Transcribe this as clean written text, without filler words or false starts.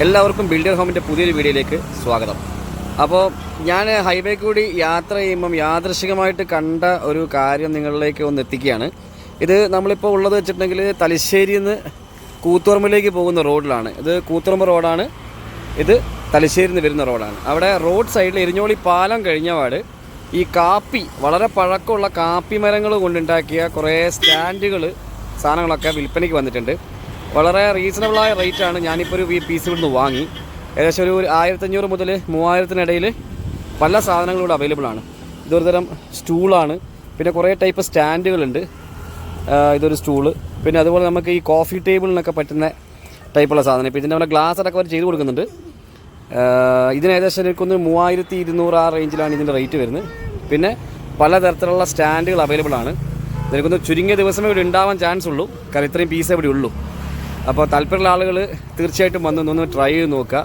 എല്ലാവർക്കും ബിൽഡർ ഹോമിൻ്റെ പുതിയൊരു വീഡിയോയിലേക്ക് സ്വാഗതം. അപ്പോൾ ഞാൻ ഹൈവേ കൂടി യാത്ര ചെയ്യുമ്പം യാദൃശികമായിട്ട് കണ്ട ഒരു കാര്യം നിങ്ങളിലേക്ക് ഒന്ന് എത്തിക്കുകയാണ്. ഇത് നമ്മളിപ്പോൾ ഉള്ളത് വെച്ചിട്ടുണ്ടെങ്കിൽ തലശ്ശേരിയിൽ നിന്ന് കൂത്തുപറമ്പിലേക്ക് പോകുന്ന റോഡിലാണ്. ഇത് കൂത്തുപറമ്പ് റോഡാണ്, ഇത് തലശ്ശേരിയിൽ നിന്ന് വരുന്ന റോഡാണ്. അവിടെ റോഡ് സൈഡിൽ എരിഞ്ഞോളി പാലം കഴിഞ്ഞപാട് ഈ കാപ്പി, വളരെ പഴക്കമുള്ള കാപ്പി മരങ്ങൾ കൊണ്ടുണ്ടാക്കിയ കുറേ സ്റ്റാൻഡുകൾ, സാധനങ്ങളൊക്കെ വിൽപ്പനയ്ക്ക് വന്നിട്ടുണ്ട്. വളരെ റീസണബിളായ റേറ്റാണ്. ഞാനിപ്പോൾ ഒരു പീസ് ഇവിടുന്ന് വാങ്ങി. ഏകദേശം ഒരു 1500 മുതൽ 3000-ത്തിനിടയിൽ പല സാധനങ്ങളും ഇവിടെ അവൈലബിൾ ആണ്. ഇതൊരു തരം സ്റ്റൂളാണ്. പിന്നെ കുറേ ടൈപ്പ് സ്റ്റാൻഡുകളുണ്ട്. ഇതൊരു സ്റ്റൂള്. പിന്നെ അതുപോലെ നമുക്ക് ഈ കോഫി ടേബിളിനൊക്കെ പറ്റുന്ന ടൈപ്പുള്ള സാധനം. ഇപ്പോൾ ഇതിൻ്റെ നമ്മുടെ ഗ്ലാസ് അടക്കം അവർ ചെയ്ത് കൊടുക്കുന്നുണ്ട്. ഇതിന് ഏകദേശം എനിക്കൊന്ന് 3200 ആ റേഞ്ചിലാണ് ഇതിൻ്റെ റേറ്റ് വരുന്നത്. പിന്നെ പലതരത്തിലുള്ള സ്റ്റാൻഡുകൾ അവൈലബിൾ ആണ്. എനിക്കൊന്ന് ചുരുങ്ങിയ ദിവസമേ ഇവിടെ ഉണ്ടാവാൻ ചാൻസ് ഉള്ളൂ, കാരണം ഇത്രയും പീസേ ഇവിടെ ഉള്ളൂ. അപ്പോൾ താല്പര്യമുള്ള ആളുകൾ തീർച്ചയായിട്ടും വന്ന് ട്രൈ ചെയ്ത് നോക്കുക.